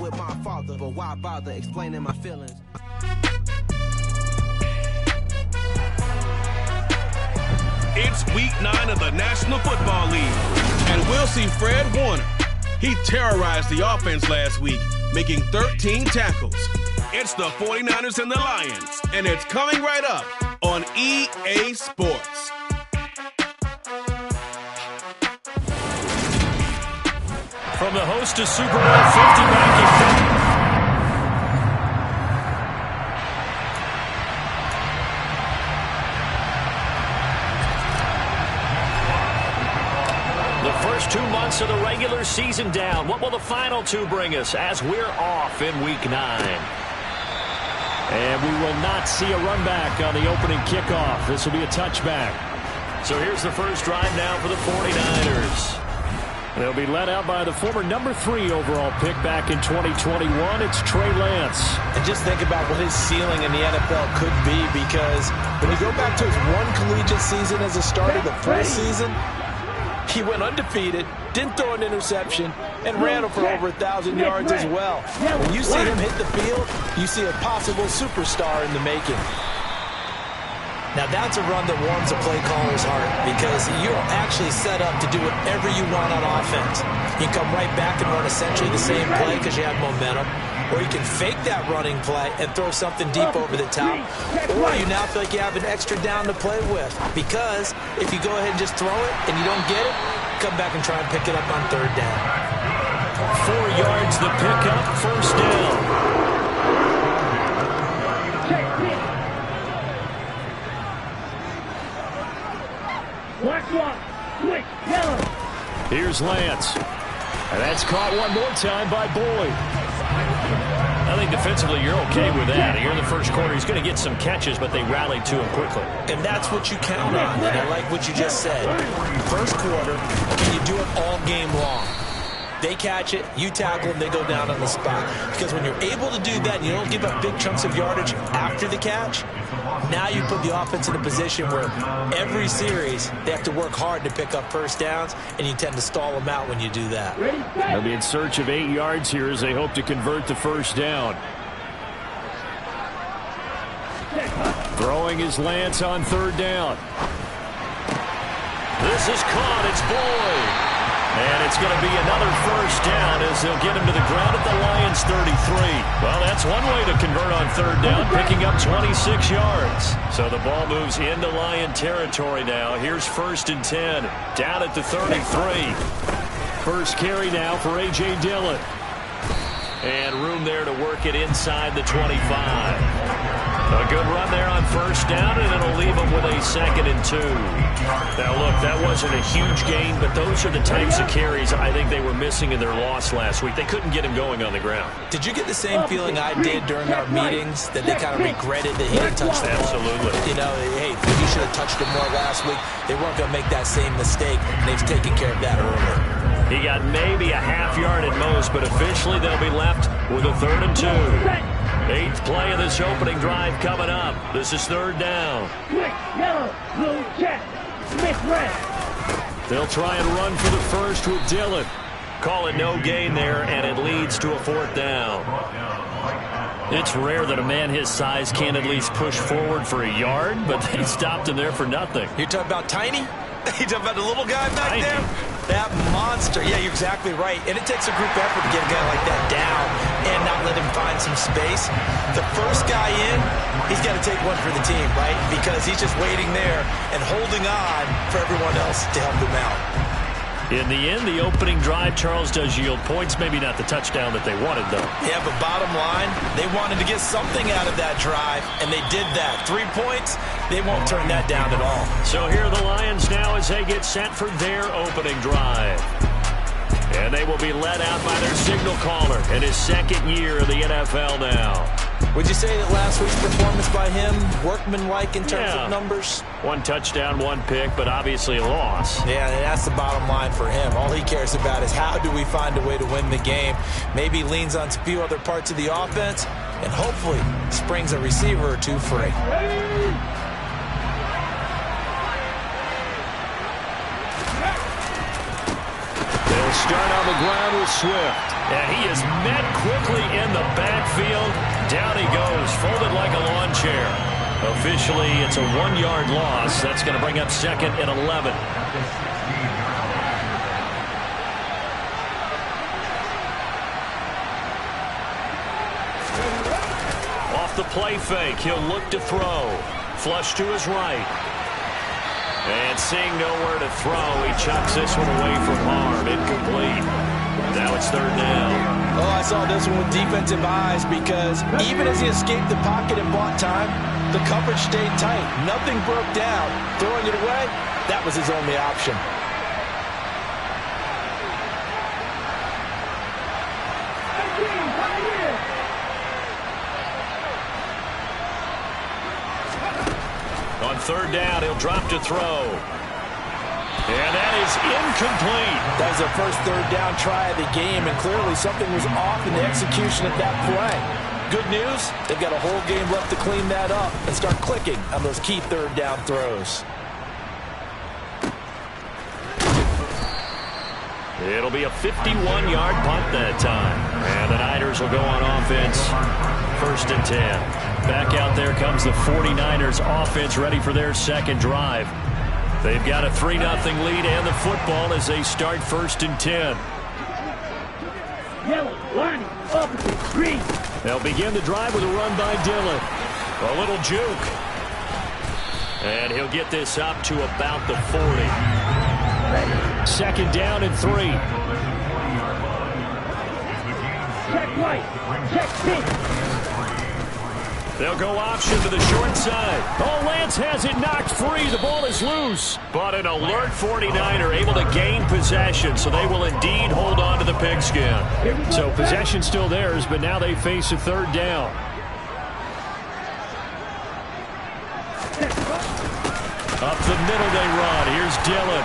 with my father, but why bother explaining my feelings? It's week 9 of the National Football League, and we'll see Fred Warner. He terrorized the offense last week, making 13 tackles. It's the 49ers and the Lions, and it's coming right up on EA Sports. From the host to Super Bowl 50 back in the first 2 months of the regular season down. What will the final 2 bring us as we're off in week 9? And we will not see a run back on the opening kickoff. This will be a touchback. So here's the first drive now for the 49ers. They'll be led out by the former number 3 overall pick back in 2021. It's Trey Lance. And just think about what his ceiling in the NFL could be, because when you go back to his one collegiate season as a starter, the full season, he went undefeated, didn't throw an interception, and ran for over 1,000 yards as well. When you see him hit the field, you see a possible superstar in the making. Now that's a run that warms a play caller's heart, because you're actually set up to do whatever you want on offense. You come right back and run essentially the same play because you have momentum, or you can fake that running play and throw something deep over the top, or you now feel like you have an extra down to play with, because if you go ahead and just throw it and you don't get it, come back and try and pick it up on 3rd down. 4 yards the pickup, first down. Here's Lance. And that's caught one more time by Boyd. I think defensively you're okay with that. Here in the first quarter, he's going to get some catches, but they rallied to him quickly. And that's what you count on, and I like what you just said. First quarter, can you do it all game long? They catch it, you tackle them, they go down on the spot. Because when you're able to do that and you don't give up big chunks of yardage after the catch, now you put the offense in a position where every series they have to work hard to pick up first downs, and you tend to stall them out when you do that. They'll be in search of 8 yards here as they hope to convert the first down. Throwing is Lance on 3rd down. This is caught. It's Boyd. And it's going to be another first down as they'll get him to the ground at the Lions' 33. Well, that's one way to convert on 3rd down, picking up 26 yards. So the ball moves into Lion territory now. Here's 1st and 10, down at the 33. First carry now for A.J. Dillon. And room there to work it inside the 25. A good run there on 1st down, and it'll leave them with a 2nd and 2. Now, look, that wasn't a huge gain, but those are the types of carries I think they were missing in their loss last week. They couldn't get him going on the ground. Did you get the same feeling I did during our meetings, that they kind of regretted that he didn't touch the ball? Absolutely. You know, hey, he should have touched it more last week. They weren't going to make that same mistake, and they've taken care of that earlier. He got maybe a half yard at most, but officially they'll be left with a 3rd and 2. 8th play of this opening drive coming up. This is 3rd down. Yellow, blue, check. Smith, red. They'll try and run for the first with Dillon. Call it no gain there, and it leads to a 4th down. It's rare that a man his size can't at least push forward for a yard, but they stopped him there for nothing. You're talking about Tiny? You talking about the little guy back there? That monster. Yeah, you're exactly right. And it takes a group effort to get a guy like that down and not let him find some space. The first guy in, he's got to take one for the team, right? Because he's just waiting there and holding on for everyone else to help him out. In the end, the opening drive, Charles, does yield points. Maybe not the touchdown that they wanted, though. Yeah, but bottom line, they wanted to get something out of that drive, and they did that. 3 points, they won't turn that down at all. So here are the Lions now as they get set for their opening drive. And they will be led out by their signal caller in his 2nd year of the NFL now. Would you say that last week's performance by him, workmanlike in terms of numbers? 1 touchdown, 1 pick, but obviously a loss. Yeah, and that's the bottom line for him. All he cares about is how do we find a way to win the game. Maybe leans on a few other parts of the offense, and hopefully springs a receiver or 2 free. They'll They'll start on the ground with Swift. And he is met quickly in the backfield. Down he goes, folded like a lawn chair. Officially, it's a 1-yard loss. That's going to bring up 2nd and 11. Off the play fake, he'll look to throw. Flush to his right. And seeing nowhere to throw, he chucks this one away from harm. Incomplete. Now it's 3rd down. Oh, I saw this one with defensive eyes because even as he escaped the pocket and bought time, the coverage stayed tight. Nothing broke down. Throwing it away, that was his only option. On 3rd down, he'll drop to throw. And that is incomplete. That was their first 3rd down try of the game, and clearly something was off in the execution of that play. Good news, they've got a whole game left to clean that up and start clicking on those key 3rd down throws. It'll be a 51-yard punt that time. And the Niners will go on offense. 1st and 10. Back out there comes the 49ers offense ready for their 2nd drive. They've got a 3-0 lead and the football as they start 1st and 10. Yellow, line, opposite, green. They'll begin the drive with a run by Dillon. A little juke. And he'll get this up to about the 40. 2nd down and 3. Check right, check pin. They'll go option to the short side. Oh, Lance has it knocked free. The ball is loose. But an alert 49er able to gain possession, so they will indeed hold on to the pigskin. So possession still theirs, but now they face a 3rd down. Up the middle they run. Here's Dillon.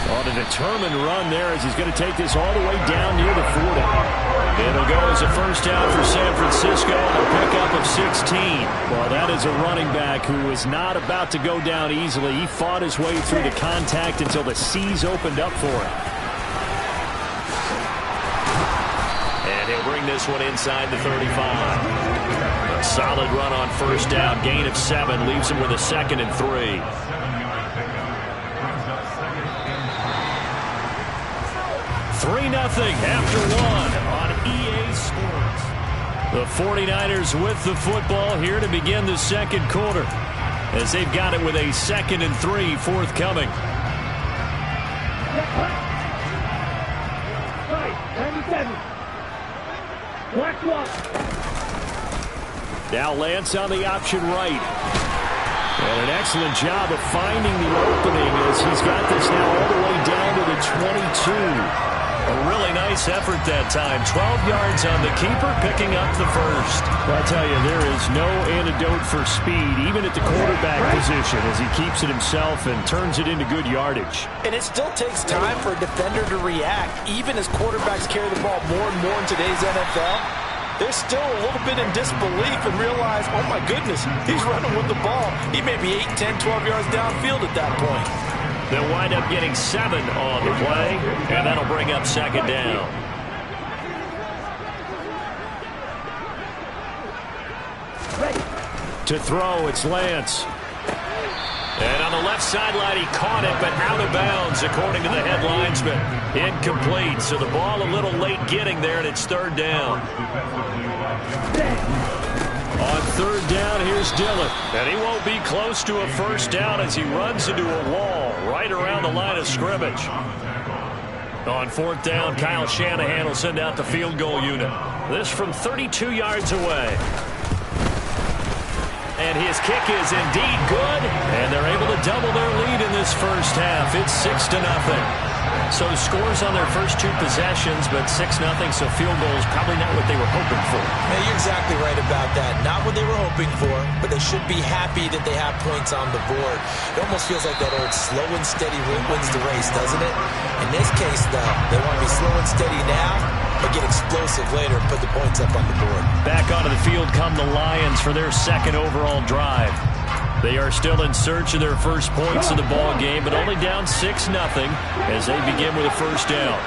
On a determined run there as he's going to take this all the way down near the 40. It'll go as a 1st down for San Francisco and a pickup of 16. Well, that is a running back who is not about to go down easily. He fought his way through the contact until the seas opened up for him. And he'll bring this one inside the 35. A solid run on 1st down. Gain of 7 leaves him with a 2nd and 3. 3-0 after 1 on EA Sports. The 49ers with the football here to begin the 2nd quarter as they've got it with a 2nd and 3 forthcoming. Right, 97. Black one. Now Lance on the option right. And an excellent job of finding the opening as he's got this now all the way down to the 22. A really nice effort that time. 12 yards on the keeper, picking up the 1st. Well, I tell you, there is no antidote for speed, even at the quarterback position, as he keeps it himself and turns it into good yardage. And it still takes time for a defender to react, even as quarterbacks carry the ball more and more in today's NFL. They're still a little bit in disbelief and realize, oh my goodness, he's running with the ball. He may be 8, 10, 12 yards downfield at that point. They'll wind up getting 7 on the play, and that'll bring up 2nd down. To throw, it's Lance. And on the left sideline, he caught it, but out of bounds, according to the head linesman. Incomplete, so the ball a little late getting there, and it's 3rd down. On 3rd down, here's Dillon. And he won't be close to a 1st down as he runs into a wall right around the line of scrimmage. On 4th down, Kyle Shanahan will send out the field goal unit. This from 32 yards away. And his kick is indeed good. And they're able to double their lead in this 1st half. It's 6-0. So scores on their first 2 possessions, but 6-0, so field goals probably not what they were hoping for. Yeah, you're exactly right about that. Not what they were hoping for, but they should be happy that they have points on the board. It almost feels like that old slow and steady wins the race, doesn't it? In this case, though, they want to be slow and steady now, but get explosive later and put the points up on the board. Back onto the field come the Lions for their 2nd overall drive. They are still in search of their first points of the ball game, but only down 6-0 as they begin with a first down.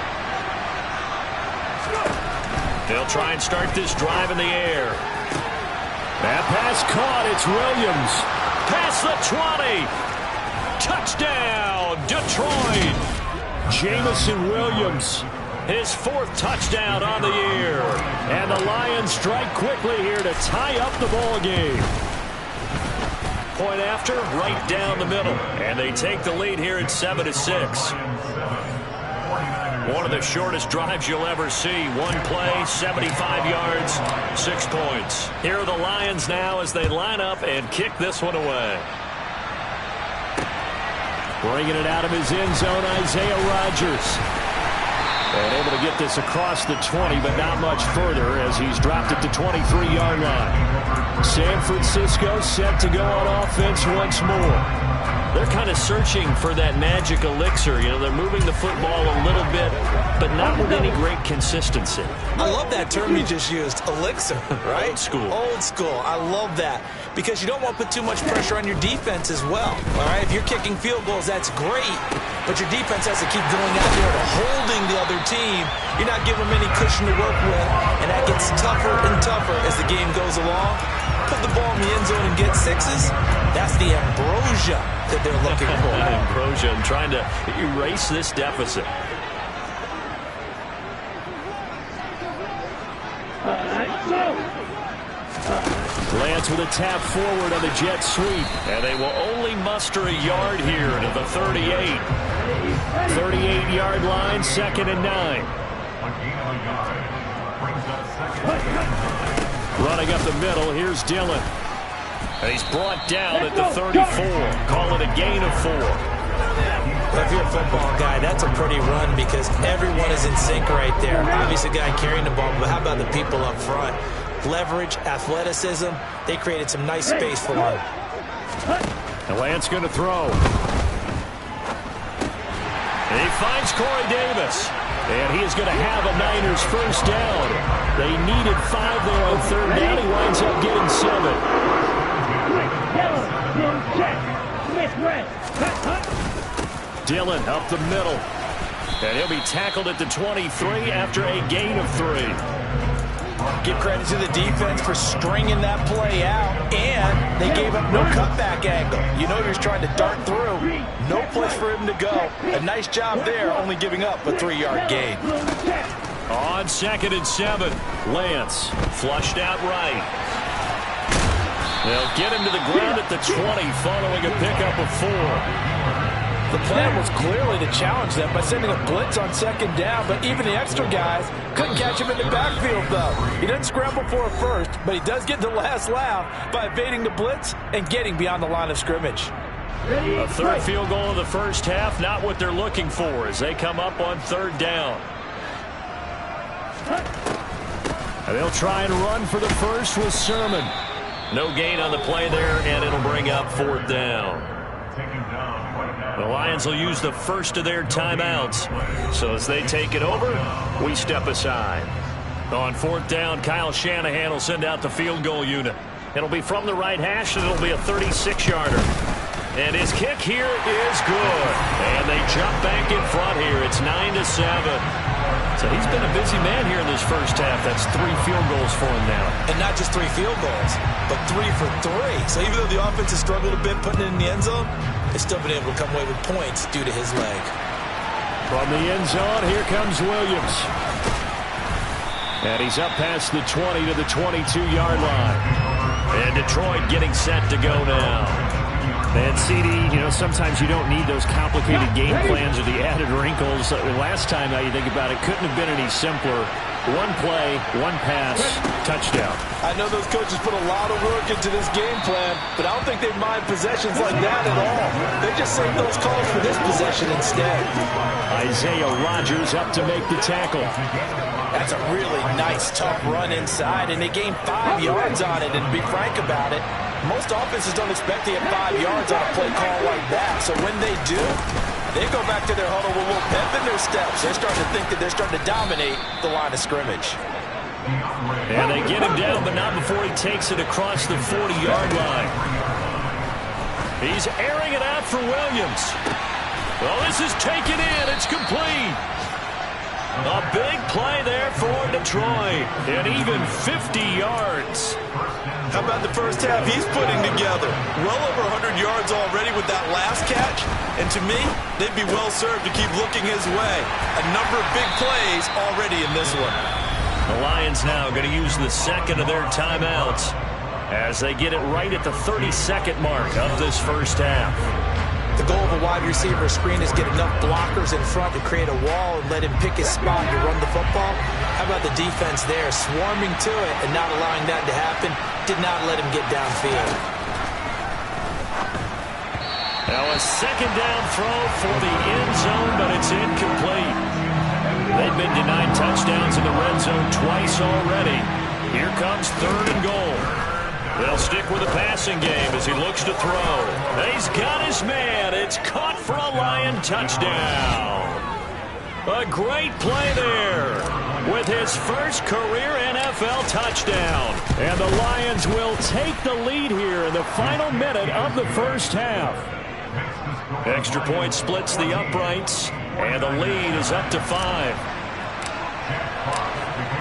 They'll try and start this drive in the air. That pass caught. It's Williams. Past the 20. Touchdown, Detroit. Jamison Williams, his 4th touchdown on the year. And the Lions strike quickly here to tie up the ball game. Point after, right down the middle. And they take the lead here at 7-6. One of the shortest drives you'll ever see. One play, 75 yards, 6 points. Here are the Lions now as they line up and kick this one away. Bringing it out of his end zone, Isaiah Rodgers. And able to get this across the 20, but not much further as he's dropped it to 23-yard line. San Francisco set to go on offense once more. They're kind of searching for that magic elixir. You know, they're moving the football a little bit, but not with any great consistency. I love that term you just used, elixir, right? Old school. Old school. I love that because you don't want to put too much pressure on your defense as well. All right, if you're kicking field goals, that's great, but your defense has to keep going out there and holding the other team. You're not giving them any cushion to work with, and that gets tougher and tougher as the game goes along. Put the ball in the end zone and get 6s. That's the ambrosia that they're looking for. Ambrosia and trying to erase this deficit. Lance with a tap forward on the jet sweep. And they will only muster a yard here to the 38. 38-yard line, 2nd and 9. Running up the middle, here's Dillon. And he's brought down at the 34. Call it a gain of 4. If you're a football guy, that's a pretty run because everyone is in sync right there. Obviously, the guy carrying the ball, but how about the people up front? Leverage, athleticism, they created some nice space for him. And Lance going to throw. And he finds Corey Davis. And he is going to have a Niners first down. They needed 5 there on 3rd down. He winds up getting 7. Dillon up the middle. And he'll be tackled at the 23 after a gain of 3. Give credit to the defense for stringing that play out, and they gave up no cutback angle. You know he was trying to dart through. No place for him to go. A nice job there, only giving up a 3-yard gain. On 2nd and 7, Lance flushed out right. They'll get him to the ground at the 20 following a pickup of 4. The plan was clearly to challenge them by sending a blitz on 2nd down, but even the extra guys couldn't catch him in the backfield, though. He doesn't scramble for a first, but he does get the last laugh by evading the blitz and getting beyond the line of scrimmage. A 3rd field goal in the first half, not what they're looking for as they come up on 3rd down. And they'll try and run for the first with Sermon. No gain on the play there, and it'll bring up 4th down. The Lions will use the first of their timeouts. So as they take it over, we step aside. On 4th down, Kyle Shanahan will send out the field goal unit. It'll be from the right hash, and it'll be a 36-yarder. And his kick here is good. And they jump back in front here. It's 9-7. So he's been a busy man here in this first half. That's 3 field goals for him now. And not just 3 field goals, but 3 for 3. So even though the offense has struggled a bit putting it in the end zone, they've still been able to come away with points due to his leg. From the end zone, here comes Williams. And he's up past the 20 to the 22-yard line. And Detroit getting set to go now. And CD, you know, sometimes you don't need those complicated game plans or the added wrinkles. Last time, now you think about it, couldn't have been any simpler. 1 play, 1 pass, touchdown. I know those coaches put a lot of work into this game plan, but I don't think they mind possessions like that at all. They just save those calls for this possession instead. Isaiah Rodgers up to make the tackle. That's a really nice, tough run inside, and they gained 5 yards on it. And to be frank about it, most offenses don't expect to get 5 yards on a play call like that. So when they do, they go back to their huddle with a little pep in their steps. They're starting to think that they're starting to dominate the line of scrimmage. And they get him down, but not before he takes it across the 40-yard line. He's airing it out for Williams. Well, this is taken in. It's complete. A big play there for Detroit. And even 50 yards. How about the first half he's putting together? Well over 100 yards already with that last catch. And to me, they'd be well served to keep looking his way. A number of big plays already in this one. The Lions now going to use the second of their timeouts as they get it right at the 32nd mark of this first half. The goal of a wide receiver screen is get enough blockers in front to create a wall and let him pick his spot to run the football. How about the defense there, swarming to it and not allowing that to happen? Did not let him get downfield. Now a second down throw for the end zone, but it's incomplete. They've been denied touchdowns in the red zone twice already. Here comes 3rd and goal. They'll stick with the passing game as he looks to throw. He's got his man. It's caught for a Lion touchdown. A great play there with his first career NFL touchdown. And the Lions will take the lead here in the final minute of the first half. Extra point splits the uprights, and the lead is up to 5.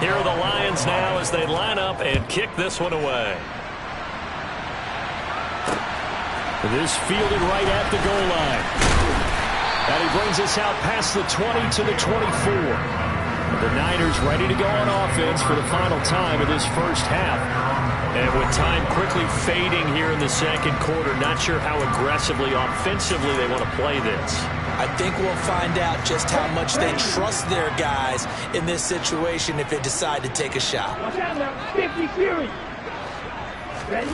Here are the Lions now as they line up and kick this one away. This fielded right at the goal line. And he brings us out past the 20 to the 24. The Niners ready to go on offense for the final time of this first half. And with time quickly fading here in the second quarter, not sure how aggressively, offensively they want to play this. I think we'll find out just how much they trust their guys in this situation if they decide to take a shot. Watch out now, 50 Fury. Ready?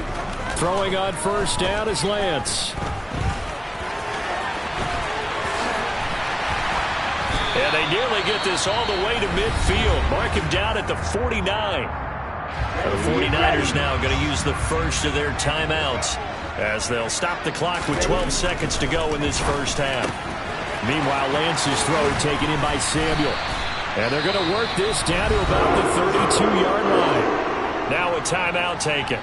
Throwing on first down is Lance. And they nearly get this all the way to midfield. Mark him down at the 49. The 49ers now going to use the first of their timeouts as they'll stop the clock with 12 seconds to go in this first half. Meanwhile, Lance's throw taken in by Samuel. And they're going to work this down to about the 32-yard line. Now a timeout taken.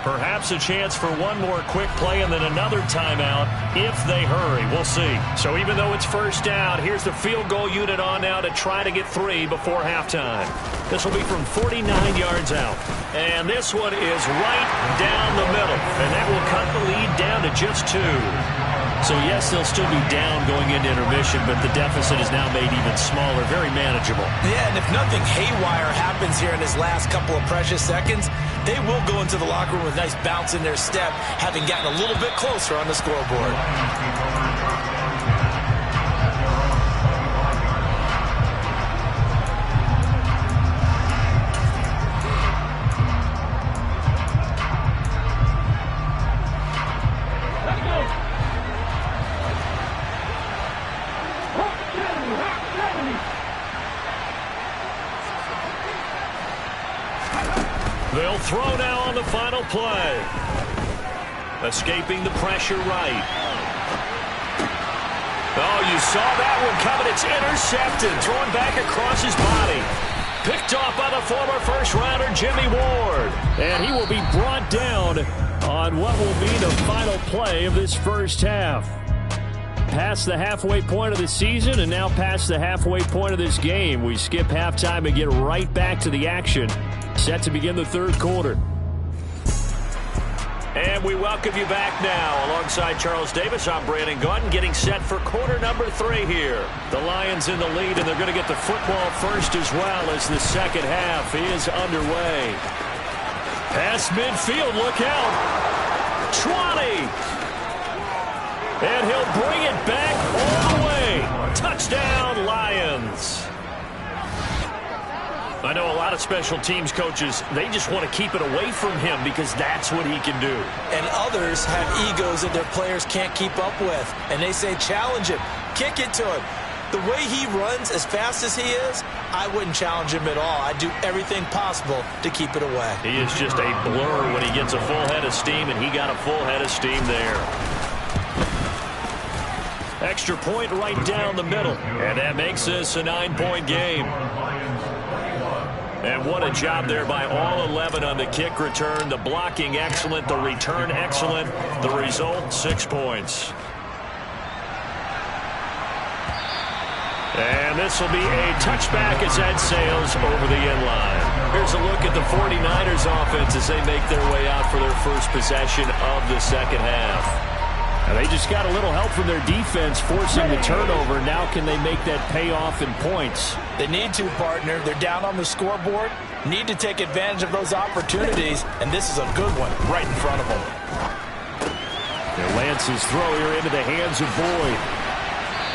Perhaps a chance for one more quick play and then another timeout if they hurry. We'll see. So even though it's first down, here's the field goal unit on now to try to get 3 before halftime. This will be from 49 yards out. And this one is right down the middle. And that will cut the lead down to just 2. So, yes, they'll still be down going into intermission, but the deficit is now made even smaller, very manageable. Yeah, and if nothing haywire happens here in his last couple of precious seconds, they will go into the locker room with a nice bounce in their step, having gotten a little bit closer on the scoreboard. They'll throw now on the final play. Escaping the pressure right. Oh, you saw that one coming. It's intercepted. Thrown back across his body. Picked off by the former first-rounder Jimmy Ward. And he will be brought down on what will be the final play of this first half. Past the halfway point of the season and now past the halfway point of this game. We skip halftime and get right back to the action. Set to begin the third quarter. And we welcome you back now. Alongside Charles Davis, I'm Brandon Gaudin, getting set for quarter number 3 here. The Lions in the lead, and they're going to get the football first as well as the second half is underway. Past midfield, look out. 20. And he'll bring it back all the way. Touchdown, Lions. I know a lot of special teams coaches, they just want to keep it away from him because that's what he can do. And others have egos that their players can't keep up with. And they say, challenge him, kick it to him. The way he runs as fast as he is, I wouldn't challenge him at all. I'd do everything possible to keep it away. He is just a blur when he gets a full head of steam, and he got a full head of steam there. Extra point right down the middle. And that makes this a 9-point game. And And what a job there by all 11 on the kick return. The blocking excellent, the return excellent. The result, 6 points. And this will be a touchback as that sails over the end line. Here's a look at the 49ers offense as they make their way out for their first possession of the second half. And they just got a little help from their defense forcing the turnover. Now can they make that pay off in points? They need to, partner. They're down on the scoreboard. Need to take advantage of those opportunities, and this is a good one right in front of them. And Lance's throw here into the hands of Boyd.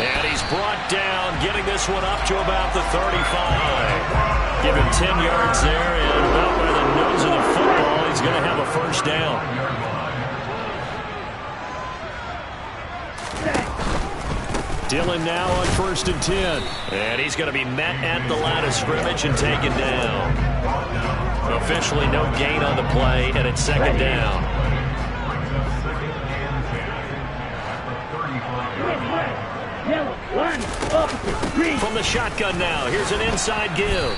And he's brought down, getting this one up to about the 35. Give him 10 yards there, and about by the nose of the football, he's going to have a first down. Dillon now on 1st and 10. And he's going to be met at the line of scrimmage and taken down. Officially no gain on the play, and it's second down. From the shotgun now, here's an inside give.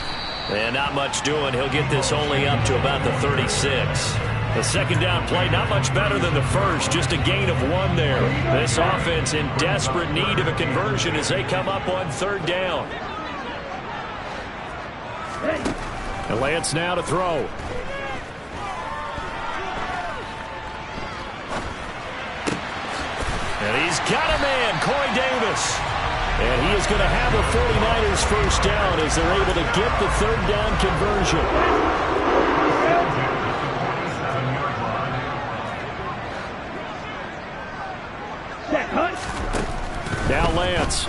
And not much doing. He'll get this only up to about the 36. The second down play, not much better than the first, just a gain of 1 there. This offense in desperate need of a conversion as they come up on 3rd down. And Lance now to throw. And he's got a man, Corey Davis. And he is going to have a 49ers first down as they're able to get the 3rd down conversion. Now Lance.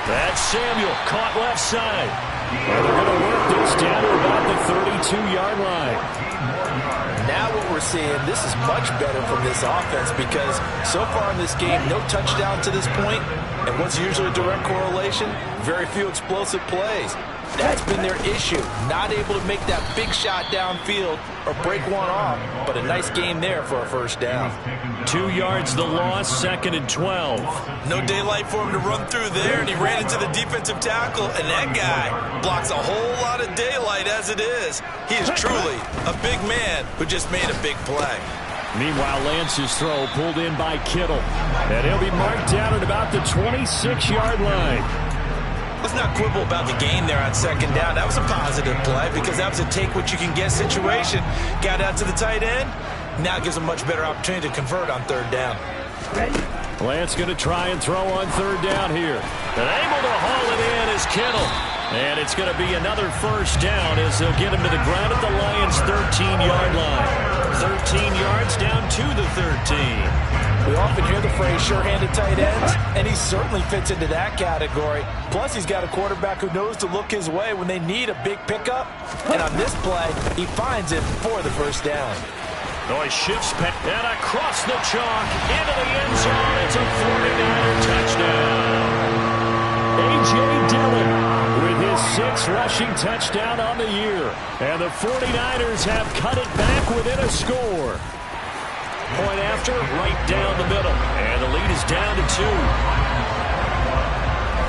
That's Samuel, caught left side. And they're going to work this down to about the 32-yard line. Now what we're seeing, this is much better from this offense because so far in this game, no touchdown to this point, and what's usually a direct correlation? Very few explosive plays. That's been their issue, not able to make that big shot downfield or break one off, but a nice game there for a first down. 2 yards the loss, 2nd and 12. No daylight for him to run through there, and he ran into the defensive tackle, and that guy blocks a whole lot of daylight as it is. He is truly a big man who just made a big play. Meanwhile, Lance's throw pulled in by Kittle. And he'll be marked down at about the 26-yard line. Let's not quibble about the gain there on 2nd down. That was a positive play because that was a take-what-you-can-get situation. Got out to the tight end. Now gives a much better opportunity to convert on 3rd down. Lance going to try and throw on 3rd down here. And able to haul it in is Kittle. And it's going to be another first down as they'll get him to the ground at the Lions' 13-yard line. 13 yards down to the 13. We often hear the phrase sure-handed tight ends, and he certainly fits into that category. Plus, he's got a quarterback who knows to look his way when they need a big pickup. And on this play, he finds it for the first down. Oh, he shifts and across the chalk into the end zone. It's a 49er touchdown. A.J. Dillon with his 6th rushing touchdown on the year. And the 49ers have cut it back within a score. Point after, right down the middle. And the lead is down to 2.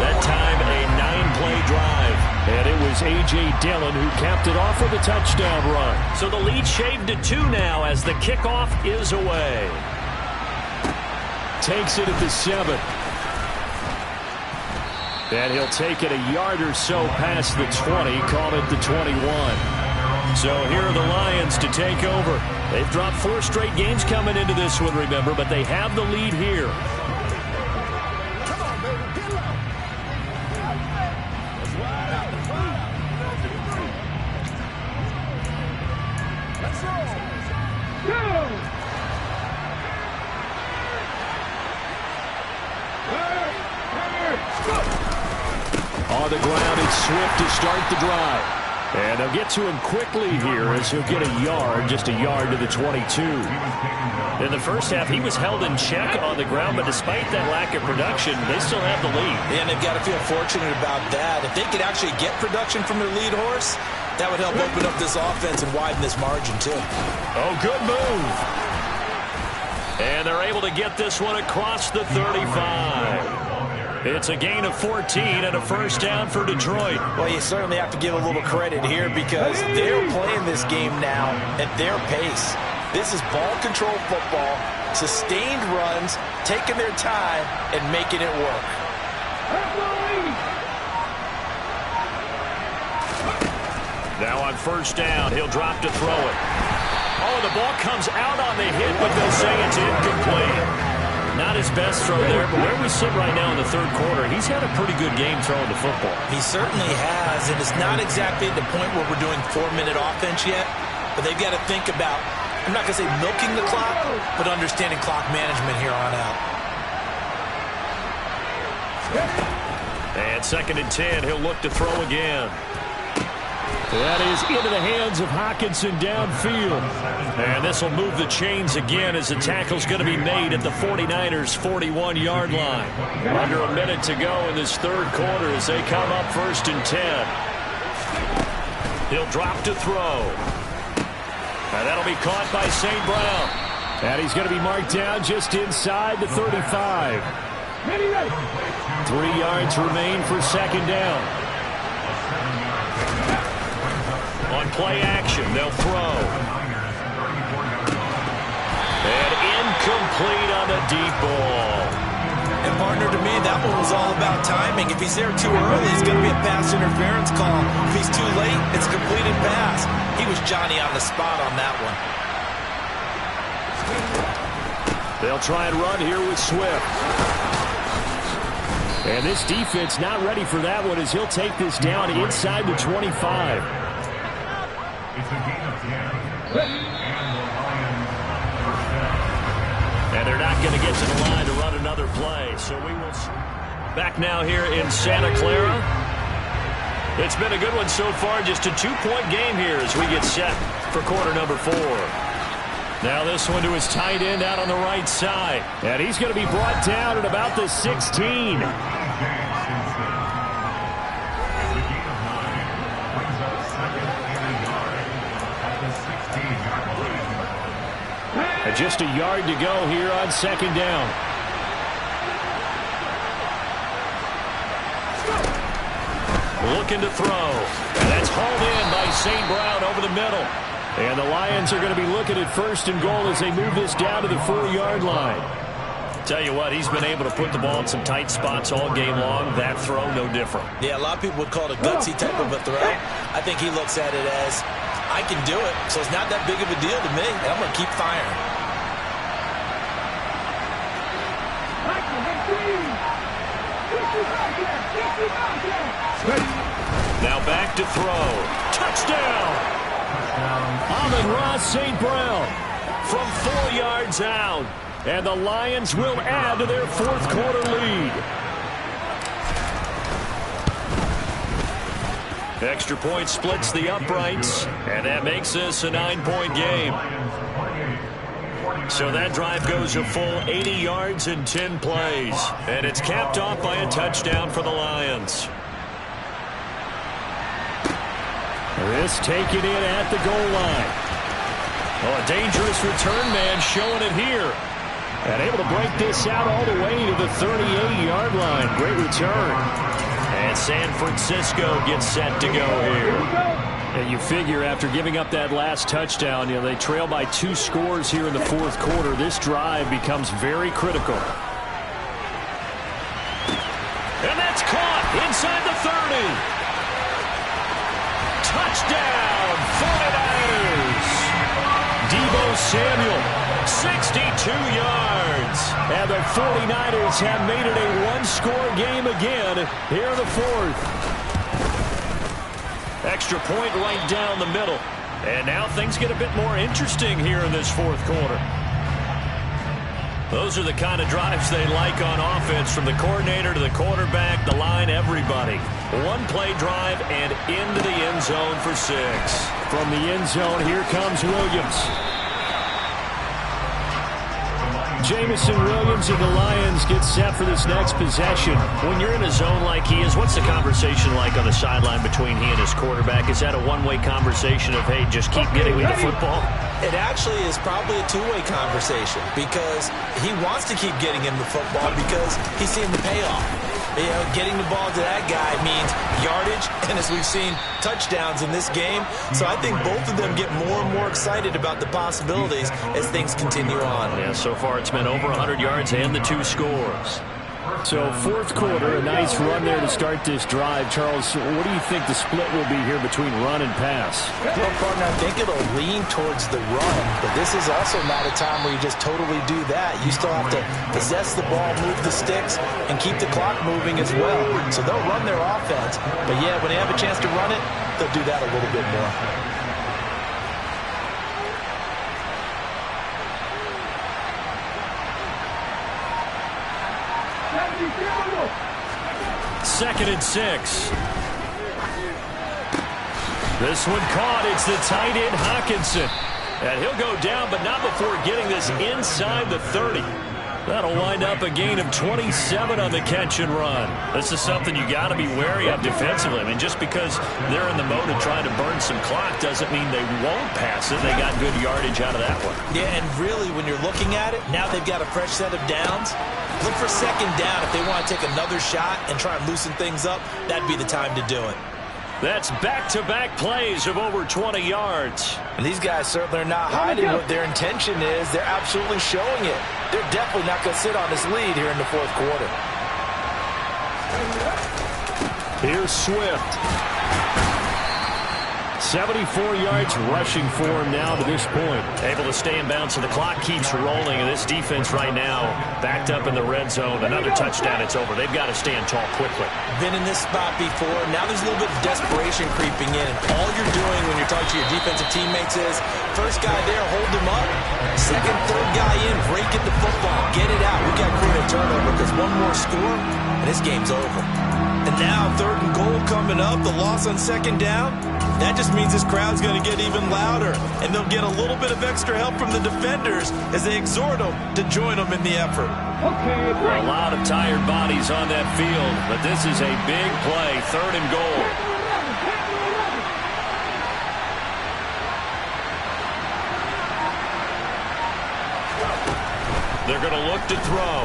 That time, a 9-play drive. And it was A.J. Dillon who capped it off with a touchdown run. So the lead shaved to 2 now as the kickoff is away. Takes it at the 7. And he'll take it a yard or so past the 20, call it the 21. So here are the Lions to take over. They've dropped 4 straight games coming into this one, remember, but they have the lead here. On the ground, it's Swift to start the drive. And they'll get to him quickly here as he'll get a yard, just a yard to the 22. In the first half, he was held in check on the ground, but despite that lack of production, they still have the lead. And they've got to feel fortunate about that. If they could actually get production from their lead horse, that would help open up this offense and widen this margin, too. Oh, good move. And they're able to get this one across the 35. It's a gain of 14 and a first down for Detroit. Well, you certainly have to give a little credit here because they're playing this game now at their pace. This is ball control football, sustained runs, taking their time, and making it work. Now on first down, he'll drop to throw it. Oh, the ball comes out on the hit, but they'll say it's incomplete. Not his best throw there, but where we sit right now in the third quarter, he's had a pretty good game throwing the football. He certainly has, and it's not exactly at the point where we're doing 4-minute offense yet, but they've got to think about, I'm not going to say milking the clock, but understanding clock management here on out. And 2nd and 10, he'll look to throw again. That is into the hands of Hockenson downfield. And this will move the chains again as the tackle's going to be made at the 49ers' 41-yard line. Under a minute to go in this third quarter as they come up 1st and 10. He'll drop to throw. And that'll be caught by St. Brown. And he's going to be marked down just inside the 35. 3 yards remain for 2nd down. On play action, they'll throw. And incomplete on the deep ball. And partner, to me, that one was all about timing. If he's there too early, it's going to be a pass interference call. If he's too late, it's a completed pass. He was Johnny on the spot on that one. They'll try and run here with Swift. And this defense not ready for that one as he'll take this down inside the 25. And they're not going to get to the line to run another play. So we will back now here in Santa Clara. It's been a good one so far. Just a 2-point game here as we get set for quarter number 4. Now this one to his tight end out on the right side. And he's going to be brought down at about the 16. Just a yard to go here on 2nd down. Looking to throw. And that's hauled in by St. Brown over the middle. And the Lions are going to be looking at 1st and goal as they move this down to the 4-yard line. Tell you what, he's been able to put the ball in some tight spots all game long. That throw, no different. Yeah, a lot of people would call it a gutsy type of a throw. I think he looks at it as, I can do it, so it's not that big of a deal to me, and I'm going to keep firing. Now back to throw. Touchdown! Amon-Ra St. Brown from 4 yards out. And the Lions will add to their 4th quarter lead. Extra point splits the uprights, and that makes this a 9-point game. So that drive goes a full 80 yards in 10 plays. And it's capped off by a touchdown for the Lions. This taken in at the goal line. Oh, a dangerous return man showing it here. And able to break this out all the way to the 38-yard line. Great return. And San Francisco gets set to go here. And you figure after giving up that last touchdown, you know, they trail by 2 scores here in the 4th quarter. This drive becomes very critical. And that's caught inside the 30. Touchdown, 49ers. Deebo Samuel, 62 yards. And the 49ers have made it a 1-score game again here in the 4th. Extra point right down the middle. And now things get a bit more interesting here in this 4th quarter. Those are the kind of drives they like on offense, from the coordinator to the quarterback, the line, everybody. 1-play drive and into the end zone for 6. From the end zone, here comes Williams. Jamison Williams and the Lions get set for this next possession. When you're in a zone like he is, what's the conversation like on the sideline between he and his quarterback? Is that a one-way conversation of, hey, just keep getting me the football? It actually is probably a 2-way conversation because he wants to keep getting him the football because he's seeing the payoff. You know, getting the ball to that guy means yardage, and as we've seen, touchdowns in this game. So I think both of them get more and more excited about the possibilities as things continue on. Yeah, so far it's been over 100 yards and the 2 scores. So fourth quarter, a nice run there to start this drive. Charles, what do you think the split will be here between run and pass? Well, partner, I think it'll lean towards the run, but this is also not a time where you just totally do that. You still have to possess the ball, move the sticks, and keep the clock moving as well. So they'll run their offense, but yeah, when they have a chance to run it, they'll do that a little bit more. Second and 6. This one caught. It's the tight end, Hawkinson. And he'll go down, but not before getting this inside the 30. That'll wind up a gain of 27 on the catch and run. This is something you got to be wary of defensively. I mean, just because they're in the mode of trying to burn some clock doesn't mean they won't pass it. They got good yardage out of that one. Yeah, and really, when you're looking at it, now they've got a fresh set of downs. Look for second down if they want to take another shot and try and loosen things up. That'd be the time to do it. That's back-to-back plays of over 20 yards. And these guys certainly are not hiding what their intention is. They're absolutely showing it. They're definitely not going to sit on this lead here in the fourth quarter. Here's Swift. 74 yards rushing for him now to this point. Able to stay in bounds, so the clock keeps rolling. And this defense right now backed up in the red zone. Another touchdown, it's over. They've got to stand tall quickly. Been in this spot before. Now there's a little bit of desperation creeping in. And all you're doing when you're talking to your defensive teammates is, first guy there, hold him up. Second, third guy in, break it the football. Get it out. We got to create a turnover because one more score, and this game's over. And now third and goal coming up. The loss on second down. That just means this crowd's going to get even louder, and they'll get a little bit of extra help from the defenders as they exhort them to join them in the effort. A lot of tired bodies on that field, but this is a big play, third and goal. They're going to look to throw.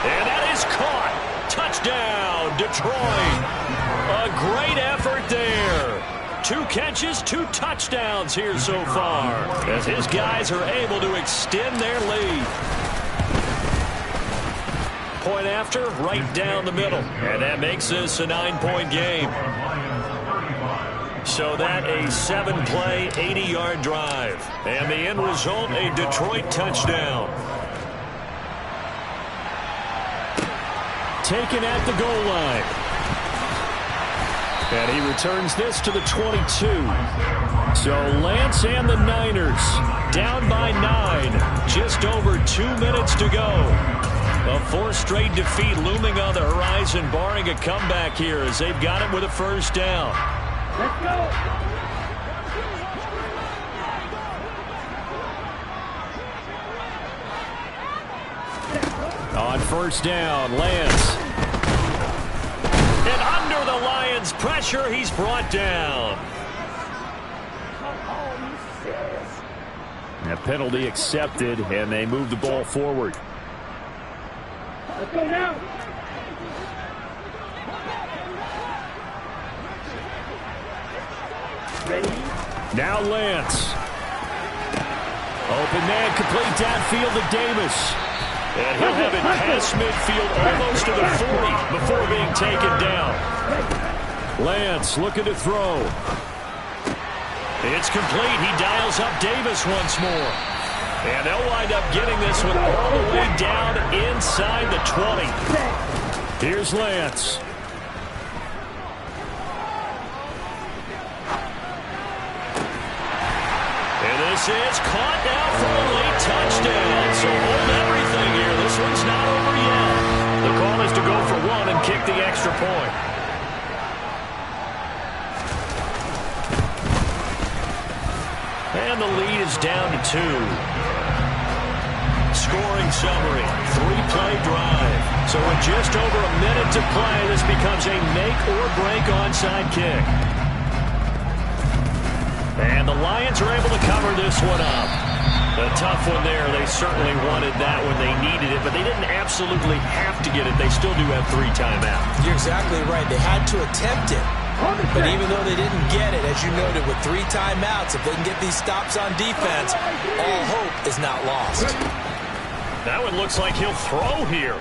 And that is caught. Touchdown, Detroit. A great effort there. 2 catches, 2 touchdowns here so far, as his guys are able to extend their lead. Point after, right down the middle. And that makes this a 9-point game. So that a 7-play, 80-yard drive. And the end result, a Detroit touchdown. Taken at the goal line. And he returns this to the 22. So Lance and the Niners down by 9. Just over 2 minutes to go. A 4th straight defeat looming on the horizon, barring a comeback here as they've got it with a first down. Let's go. On first down, Lance. And under the Lions' pressure, he's brought down. A penalty accepted, and they move the ball forward. Let's go now. Ready? Now Lance. Open man, complete downfield to Davis. And he'll have it past midfield almost to the 40 before being taken down. Lance looking to throw. It's complete. He dials up Davis once more. And they'll wind up getting this one all the way down inside the 20. Here's Lance. And this is caught now for a late touchdown. So hold everything here. This one's not over yet. The call is to go for 1 and kick the extra point. And the lead is down to 2. Scoring summary, 3-play drive. So with just over a minute to play, this becomes a make-or-break onside kick. And the Lions are able to cover this one up. A tough one there. They certainly wanted that when they needed it, but they didn't absolutely have to get it. They still do have 3 timeouts. You're exactly right. They had to attempt it. But even though they didn't get it, as you noted, with 3 timeouts, if they can get these stops on defense, all hope is not lost. That one looks like he'll throw here.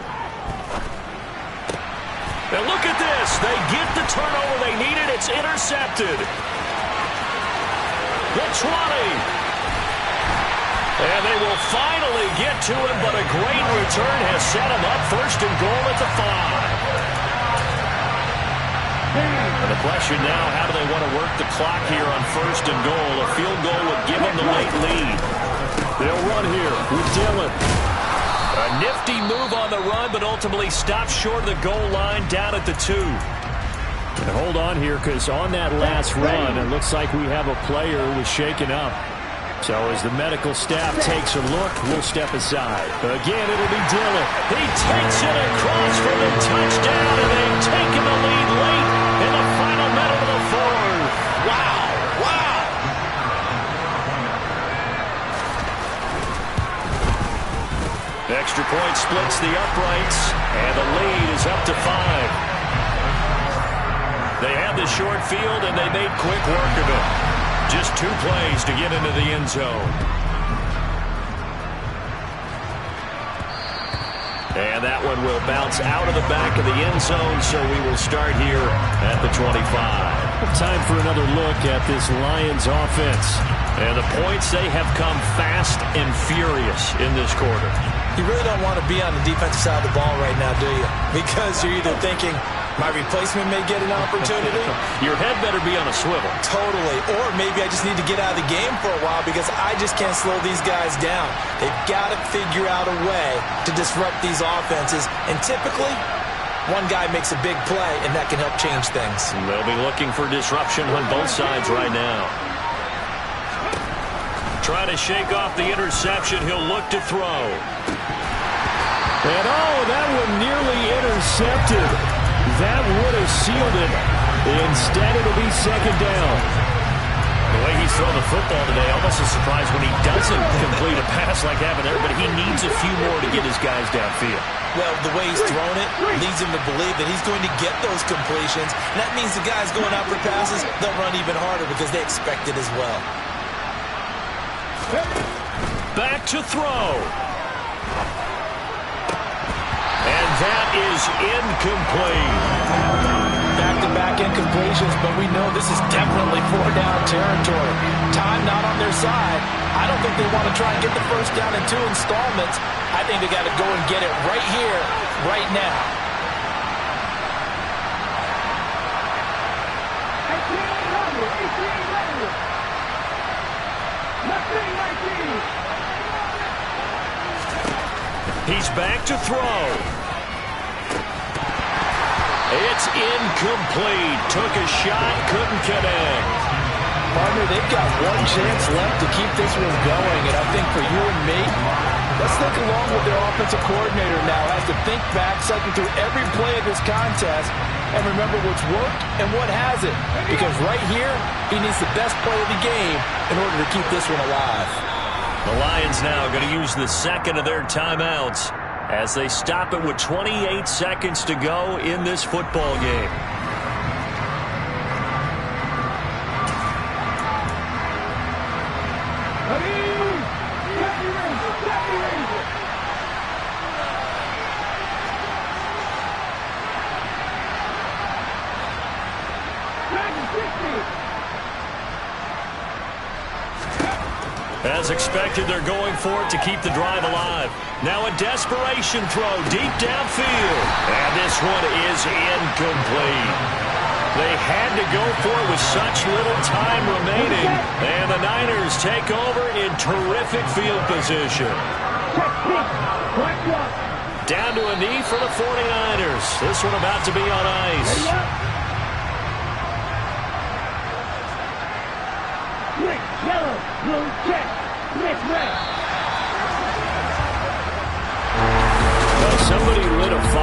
And look at this. They get the turnover they needed. It's intercepted. The 20. And they will finally get to him, but a great return has set him up 1st and goal at the 5. And the question now, how do they want to work the clock here on 1st and goal? A field goal would give them the late lead. They'll run here with Dillon. A nifty move on the run, but ultimately stopped short of the goal line down at the 2. And hold on here, because on that last run, it looks like we have a player who was shaken up. So as the medical staff takes a look, we'll step aside. Again, it'll be Dillon. He takes it across for the touchdown, and they've taken the lead late in the final minute of the 4th. Wow, wow. Extra point splits the uprights, and the lead is up to 5. They had the short field, and they made quick work of it. Just 2 plays to get into the end zone. And that one will bounce out of the back of the end zone, so we will start here at the 25. Time for another look at this Lions offense. And the points, they have come fast and furious in this quarter. You really don't want to be on the defensive side of the ball right now, do you? Because you're either thinking, my replacement may get an opportunity. Your head better be on a swivel. Totally. Or maybe I just need to get out of the game for a while because I just can't slow these guys down. They've got to figure out a way to disrupt these offenses. And typically, one guy makes a big play, and that can help change things. And they'll be looking for disruption on both sides right now. Trying to shake off the interception. He'll look to throw. And that one nearly intercepted. That would have sealed it. Instead, it'll be 2nd down. The way he's thrown the football today, almost a surprise when he doesn't complete a pass like that there, but he needs a few more to get his guys downfield. Well, the way he's thrown it leads him to believe that he's going to get those completions. And that means the guys going out for passes, they'll run even harder because they expect it as well. Back to throw. And that is incomplete. Back-to-back incompletions, but we know this is definitely 4-down territory. Time not on their side. I don't think they want to try and get the 1st down in 2 installments. I think they got to go and get it right here, right now. He's back to throw. It's incomplete. Took a shot, couldn't connect. Partner, they've got one chance left to keep this one going, and I think for you and me, let's think along with their offensive coordinator now as to think back, cycle through every play of this contest, and remember what's worked and what hasn't. Because right here, he needs the best play of the game in order to keep this one alive. The Lions now going to use the 2nd of their timeouts as they stop it with 28 seconds to go in this football game. As expected, they're going for it to keep the drive alive. Now a desperation throw deep downfield. And this one is incomplete. They had to go for it with such little time remaining. And the Niners take over in terrific field position. Down to a knee for the 49ers. This one about to be on ice. Yellow, blue, check, miss red. Well, somebody lit a fire.